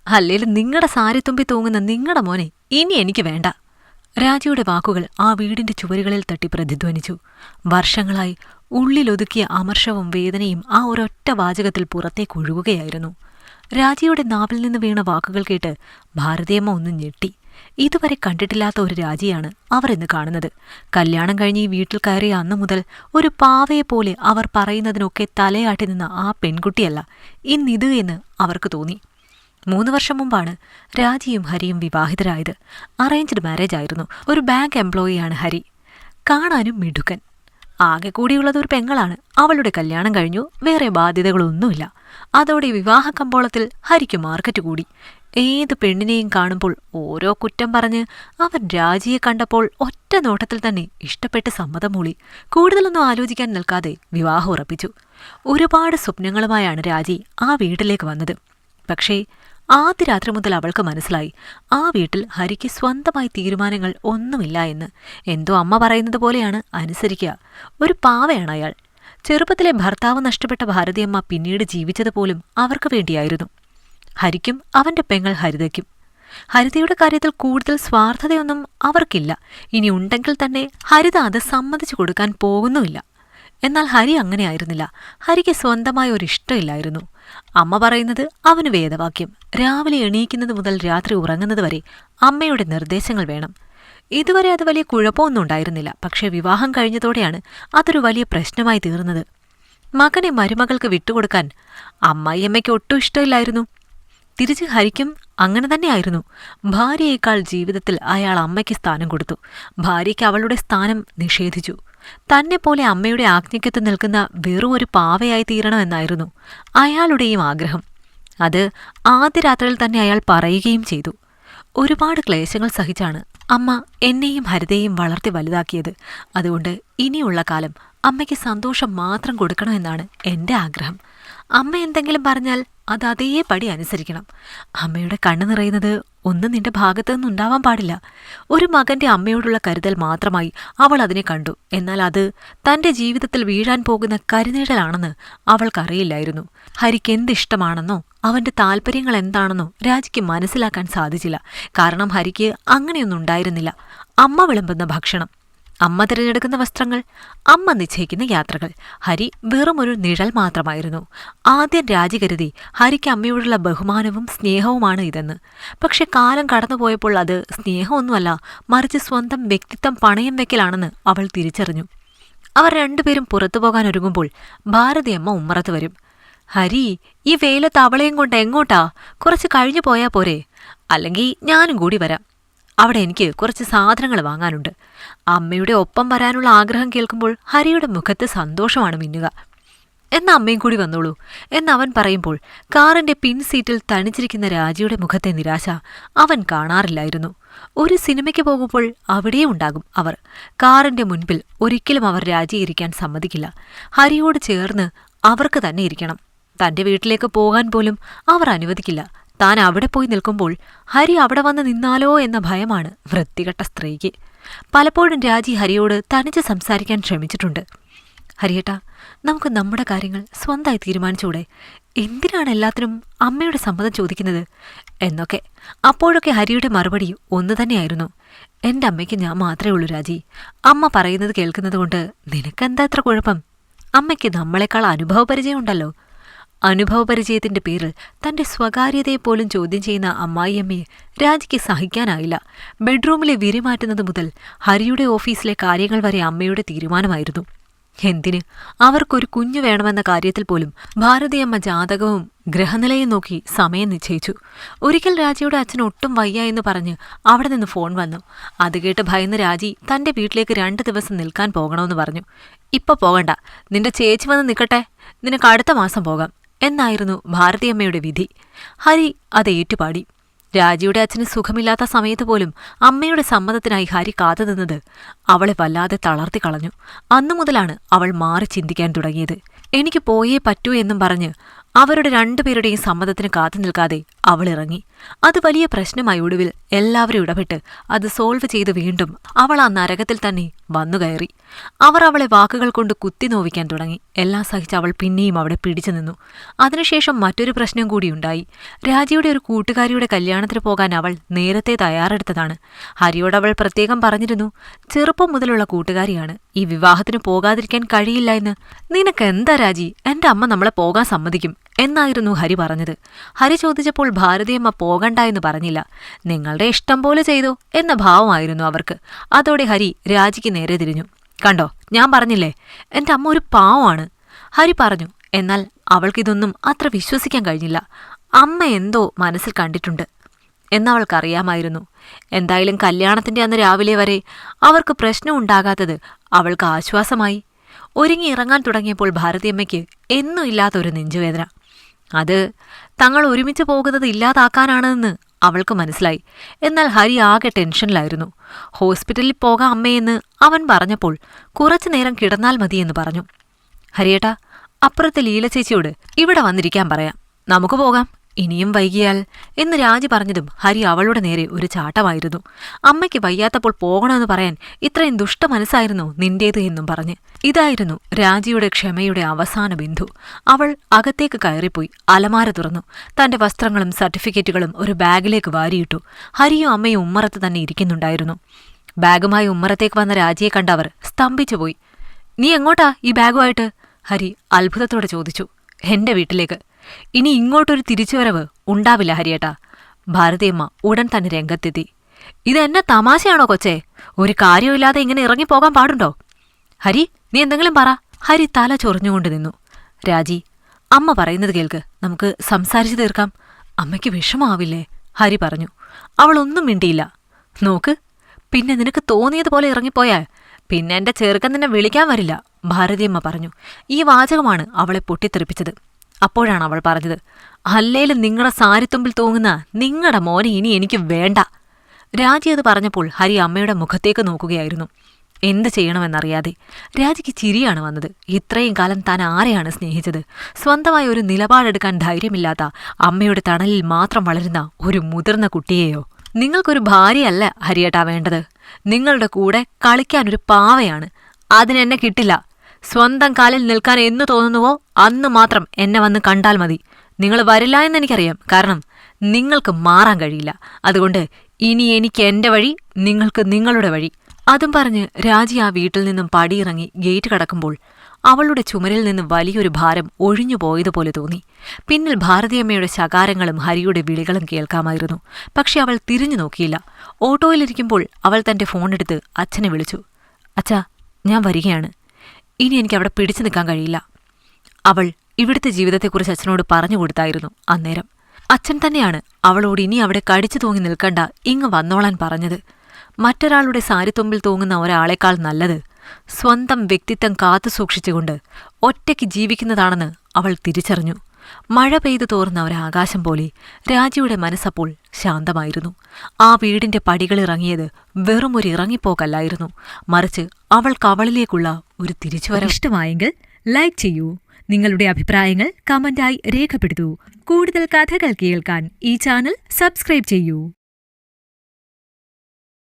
അല്ലേലും നിങ്ങളുടെ സാരിത്തുമ്പി തൂങ്ങുന്ന നിങ്ങളുടെ മോനെ ഇനി എനിക്ക് വേണ്ട. രാജിയുടെ വാക്കുകൾ ആ വീടിന്റെ ചുവരുകളിൽ തട്ടി പ്രതിധ്വനിച്ചു. വർഷങ്ങളായി ഉള്ളിലൊതുക്കിയ അമർഷവും വേദനയും ആ ഒരൊറ്റ വാചകത്തിൽ പുറത്തേക്കൊഴുകുകയായിരുന്നു. രാജിയുടെ നാവിൽ നിന്ന് വീണ വാക്കുകൾ കേട്ട് ഭാരതിയമ്മ ഒന്ന് ഞെട്ടി. ഇതുവരെ കണ്ടിട്ടില്ലാത്ത ഒരു രാജിയാണ് അവർ ഇന്ന് കാണുന്നത്. കല്യാണം കഴിഞ്ഞ് ഈ വീട്ടിൽ കയറിയ അന്നു മുതൽ ഒരു പാവയെപ്പോലെ അവർ പറയുന്നതിനൊക്കെ തലയാട്ടി നിന്ന ആ പെൺകുട്ടിയല്ല ഇന്നിത് എന്ന് അവർക്ക് തോന്നി. 3 വർഷം മുമ്പാണ് രാജിയും ഹരിയും വിവാഹിതരായത്. അറേഞ്ച്ഡ് മാരേജ് ആയിരുന്നു. ഒരു ബാങ്ക് എംപ്ലോയിയാണ് ഹരി. കാണാനും മിടുക്കൻ. ആകെ കൂടിയുള്ളത് ഒരു പെങ്ങളാണ്. അവളുടെ കല്യാണം കഴിഞ്ഞു. വേറെ ബാധ്യതകളൊന്നുമില്ല. അതോടെ വിവാഹ കമ്പോളത്തിൽ ഹരിക്ക് മാർക്കറ്റ് കൂടി. ഏത് പെണ്ണിനെയും കാണുമ്പോൾ ഓരോ കുറ്റം പറഞ്ഞ് അവൻ രാജിയെ കണ്ടപ്പോൾ ഒറ്റ നോട്ടത്തിൽ തന്നെ ഇഷ്ടപ്പെട്ട് സമ്മതം മൂളി. കൂടുതലൊന്നും ആലോചിക്കാൻ നിൽക്കാതെ വിവാഹം ഉറപ്പിച്ചു. ഒരുപാട് സ്വപ്നങ്ങളുമായാണ് രാജി ആ വീട്ടിലേക്ക് വന്നത്. പക്ഷേ ആദ്യ രാത്രി മുതൽ അവൾക്ക് മനസ്സിലായി, ആ വീട്ടിൽ ഹരിക്ക് സ്വന്തമായി തീരുമാനങ്ങൾ ഒന്നുമില്ല എന്ന്. എന്തോ അമ്മ പറയുന്നത് പോലെയാണ് അനുസരിക്കുക. ഒരു പാവയാണ് അയാൾ. ചെറുപ്പത്തിലെ ഭർത്താവ് നഷ്ടപ്പെട്ട ഭാരതിയമ്മ പിന്നീട് ജീവിച്ചതുപോലും അവർക്ക് വേണ്ടിയായിരുന്നു. ഹരിക്കും അവന്റെ പെങ്ങൾ ഹരിതയ്ക്കും. ഹരിതയുടെ കാര്യത്തിൽ കൂടുതൽ സ്വാർത്ഥതയൊന്നും അവർക്കില്ല. ഇനി ഉണ്ടെങ്കിൽ തന്നെ ഹരിത അത് സമ്മതിച്ചു കൊടുക്കാൻ പോകുന്നുമില്ല. എന്നാൽ ഹരി അങ്ങനെയായിരുന്നില്ല. ഹരിക്ക് സ്വന്തമായ ഒരിഷ്ടമില്ലായിരുന്നു. അമ്മ പറയുന്നത് അവന് വേദവാക്യം. രാവിലെ എണീക്കുന്നത് മുതൽ രാത്രി ഉറങ്ങുന്നത് വരെ അമ്മയുടെ നിർദ്ദേശങ്ങൾ വേണം. ഇതുവരെ അത് വലിയ കുഴപ്പമൊന്നും ഉണ്ടായിരുന്നില്ല. പക്ഷേ വിവാഹം കഴിഞ്ഞതോടെയാണ് അതൊരു വലിയ പ്രശ്നമായി തീർന്നത്. മകനെ മരുമകൾക്ക് വിട്ടുകൊടുക്കാൻ അമ്മായിയമ്മയ്ക്ക് ഒട്ടും ഇഷ്ടമില്ലായിരുന്നു. തിരിച്ച് ഹരിക്കും അങ്ങനെ തന്നെയായിരുന്നു. ഭാര്യയേക്കാൾ ജീവിതത്തിൽ അയാൾ അമ്മയ്ക്ക് സ്ഥാനം കൊടുത്തു. ഭാര്യയ്ക്ക് അവളുടെ സ്ഥാനം നിഷേധിച്ചു. തന്നെപ്പോലെ അമ്മയുടെ ആജ്ഞയ്ക്കത്ത് നിൽക്കുന്ന വെറും ഒരു പാവയായി തീരണമെന്നായിരുന്നു അയാളുടെയും ആഗ്രഹം. അത് ആദ്യ രാത്രിയിൽ തന്നെ അയാൾ പറയുകയും ചെയ്തു. ഒരുപാട് ക്ലേശങ്ങൾ സഹിച്ചാണ് അമ്മ എന്നെയും ഹരിതയെയും വളർത്തി വലുതാക്കിയത്. അതുകൊണ്ട് ഇനിയുള്ള കാലം അമ്മയ്ക്ക് സന്തോഷം മാത്രം കൊടുക്കണമെന്നാണ് എൻ്റെ ആഗ്രഹം. അമ്മ എന്തെങ്കിലും പറഞ്ഞാൽ അത് അതേപടി അനുസരിക്കണം. അമ്മയുടെ കണ്ണു നിറയുന്നത് ഒന്നും നിന്റെ ഭാഗത്തു നിന്നുണ്ടാവാൻ പാടില്ല. ഒരു മകന്റെ അമ്മയോടുള്ള കരുതൽ മാത്രമായി അവൾ അതിനെ കണ്ടു. എന്നാൽ അത് തന്റെ ജീവിതത്തിൽ വീഴാൻ പോകുന്ന കരിനിഴലാണെന്ന് അവൾക്കറിയില്ലായിരുന്നു. ഹരിക്ക് എന്തിഷ്ടമാണെന്നോ അവന്റെ താല്പര്യങ്ങൾ എന്താണെന്നോ രാജിക്ക് മനസ്സിലാക്കാൻ സാധിച്ചില്ല. കാരണം ഹരിക്ക് അങ്ങനെയൊന്നും ഉണ്ടായിരുന്നില്ല. അമ്മ വിളമ്പുന്ന ഭക്ഷണം, അമ്മ തിരഞ്ഞെടുക്കുന്ന വസ്ത്രങ്ങൾ, അമ്മ നിശ്ചയിക്കുന്ന യാത്രകൾ. ഹരി വെറും ഒരു നിഴൽ മാത്രമായിരുന്നു. ആദ്യം രാജി കരുതി ഹരിക്ക് അമ്മയോടുള്ള ബഹുമാനവും സ്നേഹവുമാണ് ഇതെന്ന്. പക്ഷെ കാലം കടന്നുപോയപ്പോൾ അത് സ്നേഹമൊന്നുമല്ല, മറിച്ച് സ്വന്തം വ്യക്തിത്വം പണയം വെക്കലാണെന്ന് അവൾ തിരിച്ചറിഞ്ഞു. അവർ രണ്ടുപേരും പുറത്തു പോകാൻ ഒരുങ്ങുമ്പോൾ ഭാരതിയമ്മ ഉമ്മറത്ത് വരും. ഹരി, ഈ വെയിലത്ത് അവളെയും കൊണ്ട് എങ്ങോട്ടാ? കുറച്ച് കഴിഞ്ഞു പോയാ പോരെ? അല്ലെങ്കിൽ ഞാനും കൂടി വരാം. അവിടെ എനിക്ക് കുറച്ച് സാധനങ്ങൾ വാങ്ങാനുണ്ട്. അമ്മയുടെ ഒപ്പം വരാനുള്ള ആഗ്രഹം കേൾക്കുമ്പോൾ ഹരിയുടെ മുഖത്ത് സന്തോഷമാണ് മിന്നുക. എന്നാ അമ്മയും കൂടി വന്നോളൂ എന്നവൻ പറയുമ്പോൾ കാറിന്റെ പിൻസീറ്റിൽ തണിച്ചിരിക്കുന്ന രാജിയുടെ മുഖത്തെ നിരാശ അവൻ കാണാറില്ലായിരുന്നു. ഒരു സിനിമയ്ക്ക് പോകുമ്പോൾ അവിടെയും ഉണ്ടാകും അവർ. കാറിന്റെ മുൻപിൽ ഒരിക്കലും അവർ രാജിയെ ഇരിക്കാൻ സമ്മതിക്കില്ല. ഹരിയോട് ചേർന്ന് അവർക്ക് തന്നെ ഇരിക്കണം. തന്റെ വീട്ടിലേക്ക് പോകാൻ പോലും അവർ അനുവദിക്കില്ല. താൻ അവിടെ പോയി നിൽക്കുമ്പോൾ ഹരി അവിടെ വന്ന് നിന്നാലോ എന്ന ഭയമാണ് വൃത്തികെട്ട സ്ത്രീക്ക്. പലപ്പോഴും രാജി ഹരിയോട് തനിച്ച് സംസാരിക്കാൻ ശ്രമിച്ചിട്ടുണ്ട്. ഹരിയേട്ടാ, നമുക്ക് നമ്മുടെ കാര്യങ്ങൾ സ്വന്തമായി തീരുമാനിച്ചൂടെ? എന്തിനാണ് എല്ലാത്തിനും അമ്മയുടെ സമ്മതം ചോദിക്കുന്നത് എന്നൊക്കെ. അപ്പോഴൊക്കെ ഹരിയുടെ മറുപടി ഒന്നു തന്നെയായിരുന്നു. എൻ്റെ അമ്മയ്ക്ക് ഞാൻ മാത്രമേ ഉള്ളൂ രാജി. അമ്മ പറയുന്നത് കേൾക്കുന്നത് കൊണ്ട് നിനക്കെന്താ എത്ര കുഴപ്പം? അമ്മയ്ക്ക് നമ്മളെക്കാൾ അനുഭവപരിചയം ഉണ്ടല്ലോ. അനുഭവപരിചയത്തിന്റെ പേരിൽ തന്റെ സ്വകാര്യതയെപ്പോലും ചോദ്യം ചെയ്യുന്ന അമ്മായിയമ്മയെ രാജിക്ക് സഹിക്കാനായില്ല. ബെഡ്റൂമിലെ വിരി മാറ്റുന്നത് മുതൽ ഹരിയുടെ ഓഫീസിലെ കാര്യങ്ങൾ വരെ അമ്മയുടെ തീരുമാനമായിരുന്നു. എന്തിന്? അവർക്കൊരു കുഞ്ഞു വേണമെന്ന കാര്യത്തിൽ പോലും ഭാരതിയമ്മ ജാതകവും ഗ്രഹനിലയും നോക്കി സമയം നിശ്ചയിച്ചു. ഒരിക്കൽ രാജിയുടെ അച്ഛൻ ഒട്ടും വയ്യ എന്ന് പറഞ്ഞ് അവിടെ നിന്ന് ഫോൺ വന്നു. അത് കേട്ട് ഭയന്ന് രാജി തന്റെ വീട്ടിലേക്ക് 2 ദിവസം നിൽക്കാൻ പോകണമെന്ന് പറഞ്ഞു. ഇപ്പൊ പോകണ്ട, നിന്റെ ചേച്ചി വന്ന് നിൽക്കട്ടെ, നിനക്ക് അടുത്ത മാസം പോകാം എന്നായിരുന്നു ഭാരതിയമ്മയുടെ വിധി. ഹരി അത് ഏറ്റുപാടി. രാജിയുടെ അച്ഛന് സുഖമില്ലാത്ത സമയത്ത് പോലും അമ്മയുടെ സമ്മതത്തിനായി ഹരി കാത്തുനിന്നത് അവളെ വല്ലാതെ തളർത്തി കളഞ്ഞു. അന്നു മുതലാണ് അവൾ മാറി ചിന്തിക്കാൻ തുടങ്ങിയത്. എനിക്ക് പോയേ പറ്റൂ എന്നും പറഞ്ഞ് അവരുടെ രണ്ടുപേരുടെയും സമ്മതത്തിന് കാത്തു നിൽക്കാതെ അവൾ ഇറങ്ങി. അത് വലിയ പ്രശ്നമായി. ഒടുവിൽ എല്ലാവരും ഇടപെട്ട് അത് സോൾവ് ചെയ്ത് വീണ്ടും അവൾ ആ നരകത്തിൽ തന്നെ വന്നുകയറി. അവർ അവളെ വാക്കുകൾ കൊണ്ട് കുത്തി നോവിക്കാൻ തുടങ്ങി. എല്ലാം സഹിച്ച് അവൾ പിന്നെയും അവിടെ പിടിച്ചു നിന്നു. അതിനുശേഷം മറ്റൊരു പ്രശ്നം കൂടിയുണ്ടായി. രാജിയുടെ ഒരു കൂട്ടുകാരിയുടെ കല്യാണത്തിന് പോകാൻ അവൾ നേരത്തെ തയ്യാറെടുത്തതാണ്. ഹരിയോട് അവൾ പ്രത്യേകം പറഞ്ഞിരുന്നു, ചെറുപ്പം മുതലുള്ള കൂട്ടുകാരിയാണ്, ഈ വിവാഹത്തിന് പോകാതിരിക്കാൻ കഴിയില്ല എന്ന്. നിനക്കെന്താ രാജി, എന്റെ അമ്മ നമ്മളെ പോകാൻ സമ്മതിക്കും എന്നായിരുന്നു ഹരി പറഞ്ഞത്. ഹരി ചോദിച്ചപ്പോൾ ഭാരതിയമ്മ പോകണ്ട എന്ന് പറഞ്ഞില്ല. നിങ്ങളുടെ ഇഷ്ടം പോലെ ചെയ്തോ എന്ന ഭാവമായിരുന്നു അവർക്ക്. അതോടെ ഹരി രാജിക്ക് നേരെ തിരിഞ്ഞു. കണ്ടോ, ഞാൻ പറഞ്ഞില്ലേ, എന്റെ അമ്മ ഒരു പാവമാണ്, ഹരി പറഞ്ഞു. എന്നാൽ അവൾക്കിതൊന്നും അത്ര വിശ്വസിക്കാൻ കഴിഞ്ഞില്ല. അമ്മ എന്തോ മനസ്സിൽ കണ്ടിട്ടുണ്ട് എന്നവൾക്കറിയാമായിരുന്നു. എന്തായാലും കല്യാണത്തിന്റെ അന്ന് രാവിലെ വരെ അവർക്ക് പ്രശ്നമുണ്ടാകാത്തത് അവൾക്ക് ആശ്വാസമായി. ഒരുങ്ങി ഇറങ്ങാൻ തുടങ്ങിയപ്പോൾ ഭാരതിയമ്മയ്ക്ക് എന്നും ഇല്ലാത്തൊരു നെഞ്ചുവേദന. അത് തങ്ങൾ ഒരുമിച്ച് പോകുന്നത് ഇല്ലാതാക്കാനാണെന്ന് അവൾക്ക് മനസ്സിലായി. എന്നാൽ ഹരി ആകെ ടെൻഷനിലായിരുന്നു. ഹോസ്പിറ്റലിൽ പോകാം അമ്മയെന്ന് അവൻ പറഞ്ഞപ്പോൾ കുറച്ചു നേരം കിടന്നാൽ മതിയെന്ന് പറഞ്ഞു. ഹരിയേട്ടാ, അപ്പുറത്തെ ലീല ചേച്ചിയോട് ഇവിടെ വന്നിരിക്കാൻ പറയാം, നമുക്ക് പോകാം, ഇനിയും വൈകിയാൽ എന്ന് രാജി പറഞ്ഞതും ഹരി അവളുടെ നേരെ ഒരു ചാട്ടമായിരുന്നു. അമ്മയ്ക്ക് വയ്യാത്തപ്പോൾ പോകണമെന്ന് പറയാൻ ഇത്രയും ദുഷ്ട മനസ്സായിരുന്നു നിന്റേത് എന്നും പറഞ്ഞ്. ഇതായിരുന്നു രാജിയുടെ ക്ഷമയുടെ അവസാന ബിന്ദു. അവൾ അകത്തേക്ക് കയറിപ്പോയി അലമാര തുറന്നു. തന്റെ വസ്ത്രങ്ങളും സർട്ടിഫിക്കറ്റുകളും ഒരു ബാഗിലേക്ക് വാരിയിട്ടു. ഹരിയും അമ്മയും ഉമ്മറത്ത് തന്നെ ഇരിക്കുന്നുണ്ടായിരുന്നു. ബാഗുമായി ഉമ്മറത്തേക്ക് വന്ന രാജിയെ കണ്ടവർ സ്തംഭിച്ചുപോയി. നീ എങ്ങോട്ടാ ഈ ബാഗുമായിട്ട്? ഹരി അത്ഭുതത്തോടെ ചോദിച്ചു. എന്റെ വീട്ടിലേക്ക്. ഇനി ഇങ്ങോട്ടൊരു തിരിച്ചുവരവ് ഉണ്ടാവില്ല ഹരിയേട്ടാ. ഭാരതിയമ്മ ഉടൻ തന്നെ രംഗത്തെത്തി. ഇതെന്നെ തമാശയാണോ കൊച്ചേ? ഒരു കാര്യമില്ലാതെ ഇങ്ങനെ ഇറങ്ങിപ്പോകാൻ പാടുണ്ടോ? ഹരി, നീ എന്തെങ്കിലും പറ. ഹരി തല ചൊറിഞ്ഞുകൊണ്ട് നിന്നു. രാജി, അമ്മ പറയുന്നത് കേൾക്ക്, നമുക്ക് സംസാരിച്ചു തീർക്കാം. അമ്മയ്ക്ക് വിഷമാവില്ലേ? ഹരി പറഞ്ഞു. അവളൊന്നും മിണ്ടിയില്ല. നോക്ക്, പിന്നെ നിനക്ക് തോന്നിയതുപോലെ ഇറങ്ങിപ്പോയാൽ പിന്നെ എന്റെ ചെറുക്കൻ നിന്നെ വിളിക്കാൻ വരില്ല, ഭാരതിയമ്മ പറഞ്ഞു. ഈ വാചകമാണ് അവളെ പൊട്ടിത്തെറിപ്പിച്ചത്. അപ്പോഴാണ് അവൾ പറഞ്ഞത്, അല്ലേലും നിങ്ങളുടെ സാരിത്തുമ്പിൽ തൂങ്ങുന്ന നിങ്ങളുടെ മോനെ ഇനി എനിക്ക് വേണ്ട. രാജി അത് പറഞ്ഞപ്പോൾ ഹരി അമ്മയുടെ മുഖത്തേക്ക് നോക്കുകയായിരുന്നു. എന്ത് ചെയ്യണമെന്നറിയാതെ. രാജിക്ക് ചിരിയാണ് വന്നത്. ഇത്രയും കാലം താൻ ആരെയാണ് സ്നേഹിച്ചത്? സ്വന്തമായി ഒരു നിലപാടെടുക്കാൻ ധൈര്യമില്ലാത്ത അമ്മയുടെ തണലിൽ മാത്രം വളരുന്ന ഒരു മുതിർന്ന കുട്ടിയെയോ? നിങ്ങൾക്കൊരു ഭാര്യയല്ല ഹരിയേട്ടാ വേണ്ടത്, നിങ്ങളുടെ കൂടെ കളിക്കാനൊരു പാവയാണ്. അതിനെന്നെ കിട്ടില്ല. സ്വന്തം കാലിൽ നിൽക്കാൻ എന്നു തോന്നുന്നുവോ അന്ന് മാത്രം എന്നെ വന്ന് കണ്ടാൽ മതി. നിങ്ങൾ വരില്ല എന്നെനിക്കറിയാം, കാരണം നിങ്ങൾക്ക് മാറാൻ കഴിയില്ല. അതുകൊണ്ട് ഇനി എനിക്ക് എന്റെ വഴി, നിങ്ങൾക്ക് നിങ്ങളുടെ വഴി. അതും പറഞ്ഞ് രാജി ആ വീട്ടിൽ നിന്നും പടിയിറങ്ങി ഗേറ്റ് കടക്കുമ്പോൾ അവളുടെ ചുമരിൽ നിന്ന് വലിയൊരു ഭാരം ഒഴിഞ്ഞുപോയതുപോലെ തോന്നി. പിന്നിൽ ഭാരതിയമ്മയുടെ ശകാരങ്ങളും ഹരിയുടെ വിളികളും കേൾക്കാമായിരുന്നു. പക്ഷെ അവൾ തിരിഞ്ഞു നോക്കിയില്ല. ഓട്ടോയിലിരിക്കുമ്പോൾ അവൾ തന്റെ ഫോണെടുത്ത് അച്ഛനെ വിളിച്ചു. അച്ഛാ, ഞാൻ വരികയാണ്. ഇനി എനിക്കവിടെ പിടിച്ചു നിൽക്കാൻ കഴിയില്ല. അവൾ ഇവിടുത്തെ ജീവിതത്തെക്കുറിച്ച് അച്ഛനോട് പറഞ്ഞു കൊടുത്തായിരുന്നു അന്നേരം. അച്ഛൻ തന്നെയാണ് അവളോട് ഇനി അവിടെ കടിച്ചു തൂങ്ങി നിൽക്കണ്ട, ഇങ്ങ് വന്നോളാൻ പറഞ്ഞത്. മറ്റൊരാളുടെ സാരിത്തുമ്പിൽ തൂങ്ങുന്ന ഒരാളെക്കാൾ നല്ലത് സ്വന്തം വ്യക്തിത്വം കാത്തുസൂക്ഷിച്ചുകൊണ്ട് ഒറ്റയ്ക്ക് ജീവിക്കുന്നതാണെന്ന് അവൾ തിരിച്ചറിഞ്ഞു. മഴ പെയ്തു തോർന്ന ഒരാകാശം പോലെ രാജിയുടെ മനസ്സപ്പോൾ ശാന്തമായിരുന്നു. ആ വീടിന്റെ പടികളിറങ്ങിയത് വെറുമൊരു ഇറങ്ങിപ്പോക്കല്ലായിരുന്നു, മറിച്ച് അവൾക്ക് അവളിലേക്കുള്ള ഒരു തിരിച്ചുവരവ്. ഇഷ്ടമായെങ്കിൽ ലൈക്ക് ചെയ്യൂ. നിങ്ങളുടെ അഭിപ്രായങ്ങൾ കമന്റായി രേഖപ്പെടുത്തൂ. കൂടുതൽ കഥകൾ കേൾക്കാൻ ഈ ചാനൽ സബ്സ്ക്രൈബ് ചെയ്യൂ.